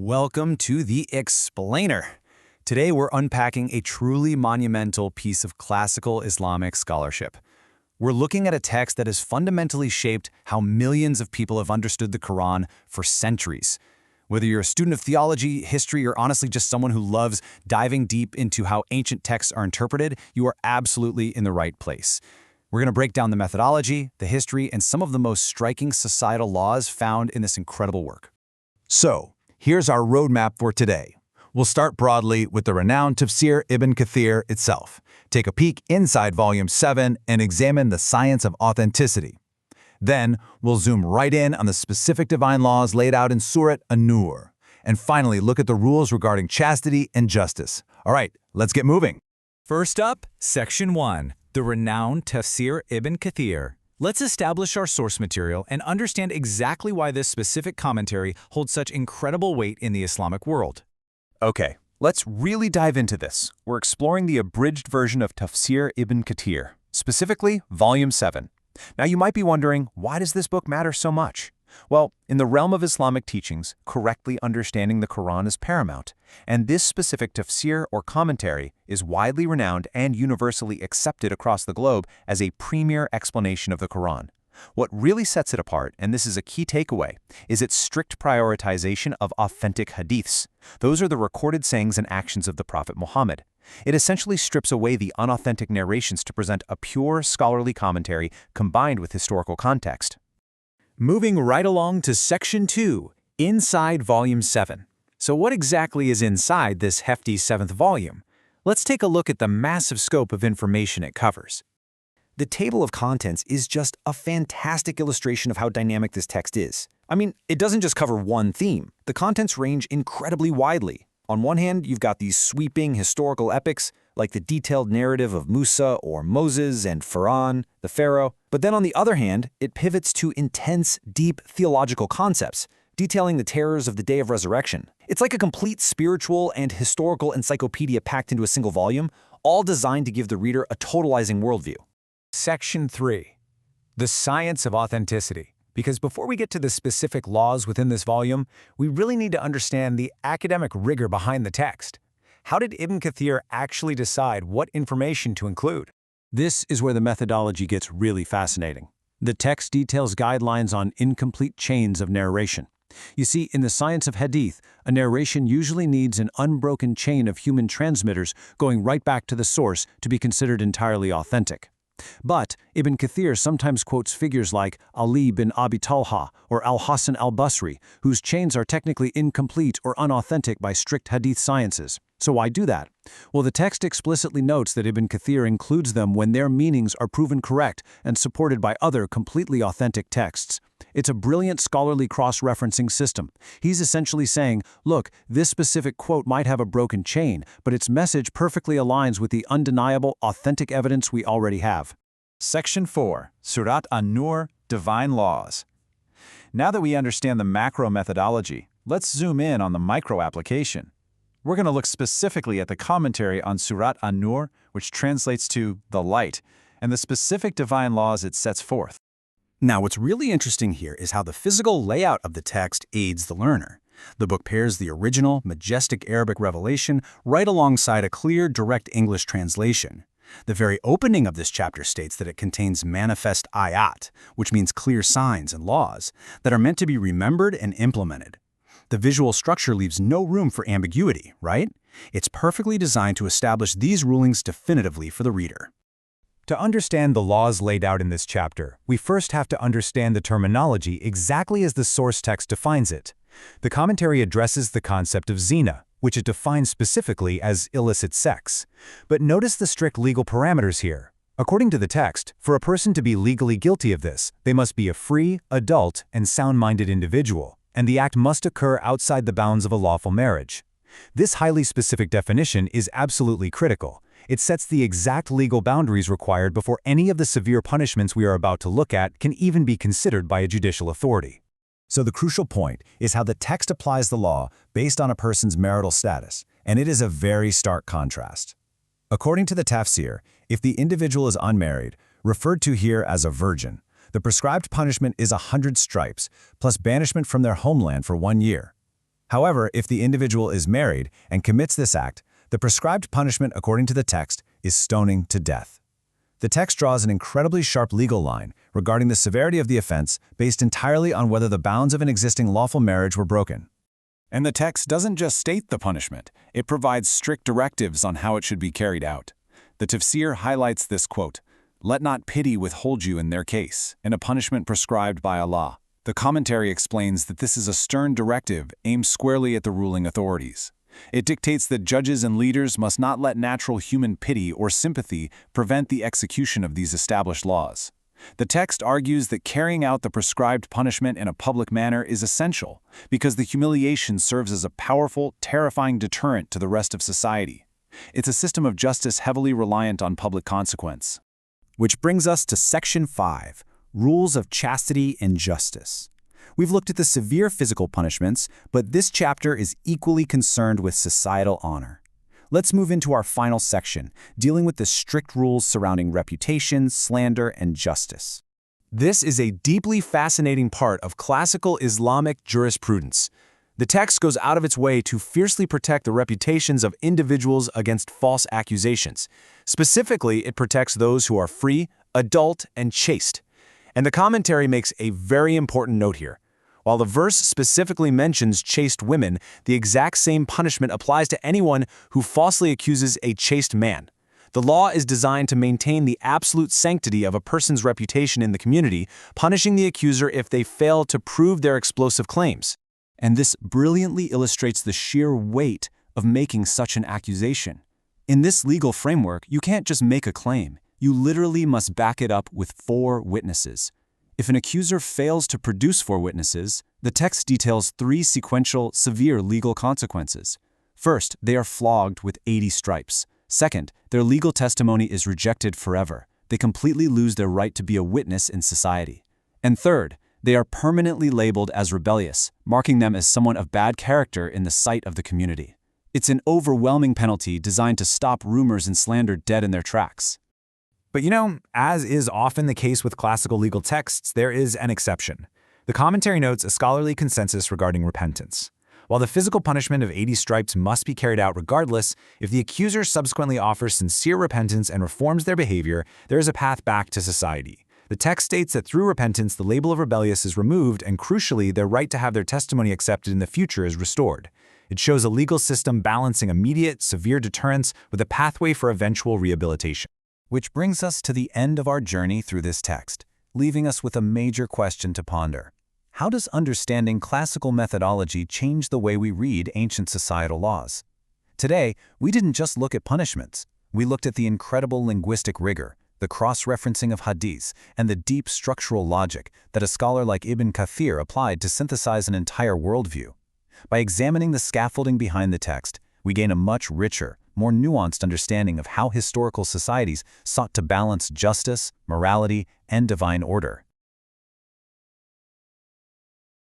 Welcome to The Explainer. Today we're unpacking a truly monumental piece of classical Islamic scholarship. We're looking at a text that has fundamentally shaped how millions of people have understood the Quran for centuries. Whether you're a student of theology, history, or honestly just someone who loves diving deep into how ancient texts are interpreted, you are absolutely in the right place. We're going to break down the methodology, the history, and some of the most striking societal laws found in this incredible work. So, here's our roadmap for today. We'll start broadly with the renowned Tafsir Ibn Kathir itself, take a peek inside Volume 7, and examine the science of authenticity. Then, we'll zoom right in on the specific divine laws laid out in Surah Anure, and finally look at the rules regarding chastity and justice. All right, let's get moving. First up, Section 1, the renowned Tafsir Ibn Kathir. Let's establish our source material and understand exactly why this specific commentary holds such incredible weight in the Islamic world. Okay, let's really dive into this. We're exploring the abridged version of Tafsir Ibn Kathir, specifically Volume 7. Now you might be wondering, why does this book matter so much? Well, in the realm of Islamic teachings, correctly understanding the Quran is paramount, and this specific tafsir or commentary is widely renowned and universally accepted across the globe as a premier explanation of the Quran. What really sets it apart, and this is a key takeaway, is its strict prioritization of authentic hadiths. Those are the recorded sayings and actions of the Prophet Muhammad. It essentially strips away the unauthentic narrations to present a pure scholarly commentary combined with historical context. Moving right along to Section 2, inside Volume 7. So what exactly is inside this hefty 7th volume? Let's take a look at the massive scope of information it covers. The table of contents is just a fantastic illustration of how dynamic this text is. I mean, it doesn't just cover one theme. The contents range incredibly widely. On one hand, you've got these sweeping historical epics, like the detailed narrative of Musa or Moses and Pharaoh, the Pharaoh. But then on the other hand, it pivots to intense, deep theological concepts, detailing the terrors of the day of resurrection. It's like a complete spiritual and historical encyclopedia packed into a single volume, all designed to give the reader a totalizing worldview. Section 3, the science of authenticity. Because before we get to the specific laws within this volume, we really need to understand the academic rigor behind the text. How did Ibn Kathir actually decide what information to include? This is where the methodology gets really fascinating. The text details guidelines on incomplete chains of narration. You see, in the science of hadith, a narration usually needs an unbroken chain of human transmitters going right back to the source to be considered entirely authentic. But Ibn Kathir sometimes quotes figures like Ali bin Abi Talhah or Al-Hasan al-Basri, whose chains are technically incomplete or unauthentic by strict hadith sciences. So why do that? Well, the text explicitly notes that Ibn Kathir includes them when their meanings are proven correct and supported by other completely authentic texts. It's a brilliant scholarly cross-referencing system. He's essentially saying, look, this specific quote might have a broken chain, but its message perfectly aligns with the undeniable, authentic evidence we already have. Section 4, Surah Anure, Divine Laws. Now that we understand the macro methodology, let's zoom in on the micro application. We're going to look specifically at the commentary on Surah Anure, which translates to the light, and the specific divine laws it sets forth. Now, what's really interesting here is how the physical layout of the text aids the learner. The book pairs the original, majestic Arabic revelation right alongside a clear, direct English translation. The very opening of this chapter states that it contains manifest ayat, which means clear signs and laws, that are meant to be remembered and implemented. The visual structure leaves no room for ambiguity, right? It's perfectly designed to establish these rulings definitively for the reader. To understand the laws laid out in this chapter, we first have to understand the terminology exactly as the source text defines it. The commentary addresses the concept of zina, which it defines specifically as illicit sex. But notice the strict legal parameters here. According to the text, for a person to be legally guilty of this, they must be a free, adult, and sound-minded individual, and the act must occur outside the bounds of a lawful marriage. This highly specific definition is absolutely critical. It sets the exact legal boundaries required before any of the severe punishments we are about to look at can even be considered by a judicial authority. So the crucial point is how the text applies the law based on a person's marital status, and it is a very stark contrast. According to the Tafsir, if the individual is unmarried, referred to here as a virgin, the prescribed punishment is 100 stripes, plus banishment from their homeland for 1 year. However, if the individual is married and commits this act, the prescribed punishment according to the text is stoning to death. The text draws an incredibly sharp legal line regarding the severity of the offense based entirely on whether the bounds of an existing lawful marriage were broken. And the text doesn't just state the punishment, it provides strict directives on how it should be carried out. The Tafsir highlights this quote, "Let not pity withhold you in their case, in a punishment prescribed by Allah." The commentary explains that this is a stern directive aimed squarely at the ruling authorities. It dictates that judges and leaders must not let natural human pity or sympathy prevent the execution of these established laws. The text argues that carrying out the prescribed punishment in a public manner is essential because the humiliation serves as a powerful, terrifying deterrent to the rest of society. It's a system of justice heavily reliant on public consequence. Which brings us to Section 5, Rules of Chastity and Justice. We've looked at the severe physical punishments, but this chapter is equally concerned with societal honor. Let's move into our final section, dealing with the strict rules surrounding reputation, slander, and justice. This is a deeply fascinating part of classical Islamic jurisprudence. The text goes out of its way to fiercely protect the reputations of individuals against false accusations. Specifically, it protects those who are free, adult, and chaste. And the commentary makes a very important note here. While the verse specifically mentions chaste women, the exact same punishment applies to anyone who falsely accuses a chaste man. The law is designed to maintain the absolute sanctity of a person's reputation in the community, punishing the accuser if they fail to prove their explosive claims. And this brilliantly illustrates the sheer weight of making such an accusation. In this legal framework, you can't just make a claim. You literally must back it up with 4 witnesses. If an accuser fails to produce 4 witnesses, the text details 3 sequential, severe legal consequences. First, they are flogged with 80 stripes. Second, their legal testimony is rejected forever. They completely lose their right to be a witness in society. And third, they are permanently labeled as rebellious, marking them as someone of bad character in the sight of the community. It's an overwhelming penalty designed to stop rumors and slander dead in their tracks. But as is often the case with classical legal texts, there is an exception. The commentary notes a scholarly consensus regarding repentance. While the physical punishment of 80 stripes must be carried out regardless, if the accuser subsequently offers sincere repentance and reforms their behavior, there is a path back to society. The text states that through repentance, the label of rebellious is removed, and crucially, their right to have their testimony accepted in the future is restored. It shows a legal system balancing immediate, severe deterrence with a pathway for eventual rehabilitation. Which brings us to the end of our journey through this text, leaving us with a major question to ponder. How does understanding classical methodology change the way we read ancient societal laws? Today, we didn't just look at punishments. We looked at the incredible linguistic rigor, the cross-referencing of hadiths, and the deep structural logic that a scholar like Ibn Kathir applied to synthesize an entire worldview. By examining the scaffolding behind the text, we gain a much richer, more nuanced understanding of how historical societies sought to balance justice, morality, and divine order.